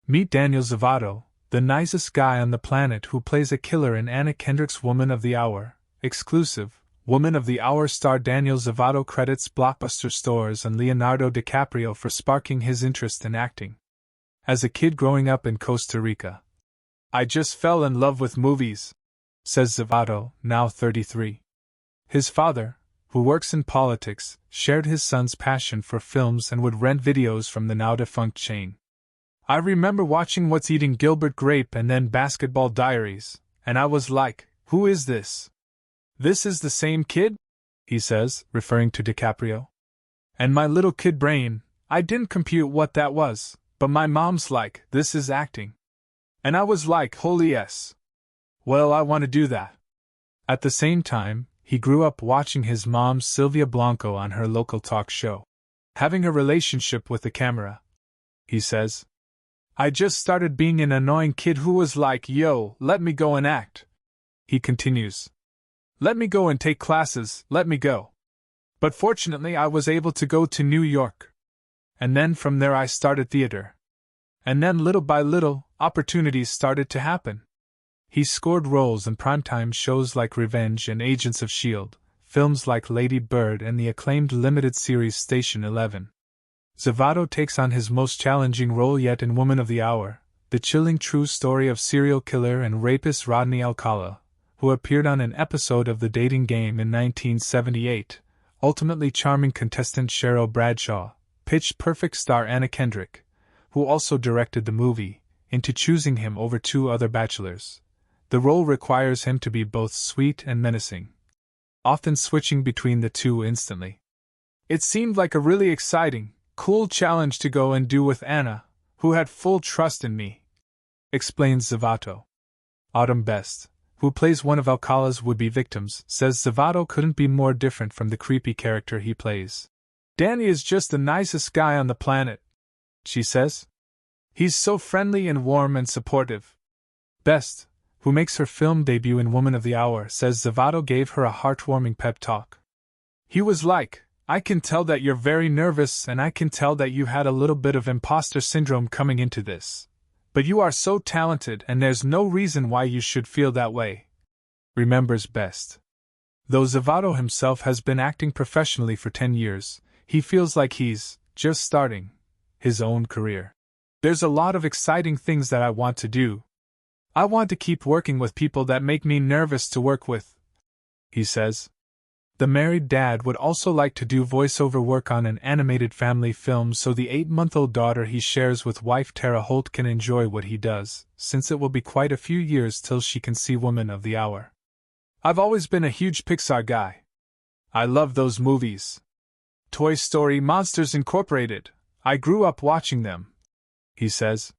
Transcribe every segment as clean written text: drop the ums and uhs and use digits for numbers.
Meet Daniel Zovatto, the nicest guy on the planet who plays a killer in Anna Kendrick's Woman of the Hour. Exclusive, Woman of the Hour star Daniel Zovatto credits Blockbuster stores and Leonardo DiCaprio for sparking his interest in acting. As a kid growing up in Costa Rica, I just fell in love with movies, says Zovatto, now 33. His father, who works in politics, shared his son's passion for films and would rent videos from the now-defunct chain. I remember watching What's Eating Gilbert Grape and then Basketball Diaries, and I was like, who is this? This is the same kid? He says, referring to DiCaprio. And my little kid brain, I didn't compute what that was, but my mom's like, this is acting. And I was like, holy yes. Well, I want to do that. At the same time, he grew up watching his mom Sylvia Blanco on her local talk show. Having a relationship with the camera. He says, I just started being an annoying kid who was like, yo, let me go and act. He continues. Let me go and take classes, let me go. But fortunately I was able to go to New York. And then from there I started theater. And then little by little, opportunities started to happen. He scored roles in primetime shows like Revenge and Agents of S.H.I.E.L.D., films like Lady Bird and the acclaimed limited series Station 11. Zovatto takes on his most challenging role yet in Woman of the Hour, the chilling true story of serial killer and rapist Rodney Alcala, who appeared on an episode of The Dating Game in 1978, ultimately charming contestant Cheryl Bradshaw, Pitch Perfect star Anna Kendrick, who also directed the movie, into choosing him over two other bachelors. The role requires him to be both sweet and menacing, often switching between the two instantly. It seemed like a really exciting, cool challenge to go and do with Anna, who had full trust in me, explains Zovatto. Autumn Best, who plays one of Alcala's would-be victims, says Zovatto couldn't be more different from the creepy character he plays. Danny is just the nicest guy on the planet, she says. He's so friendly and warm and supportive. Best, who makes her film debut in Woman of the Hour, says Zovatto gave her a heartwarming pep talk. He was like, I can tell that you're very nervous and I can tell that you had a little bit of imposter syndrome coming into this. But you are so talented and there's no reason why you should feel that way. Remembers Best. Though Zovatto himself has been acting professionally for 10 years, he feels like he's just starting his own career. There's a lot of exciting things that I want to do. I want to keep working with people that make me nervous to work with, he says. The married dad would also like to do voiceover work on an animated family film so the 8-month-old daughter he shares with wife Tara Holt can enjoy what he does, since it will be quite a few years till she can see Woman of the Hour. I've always been a huge Pixar guy. I love those movies. Toy Story, Monsters Incorporated, I grew up watching them, he says.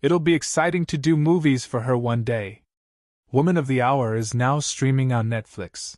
It'll be exciting to do movies for her one day. Woman of the Hour is now streaming on Netflix.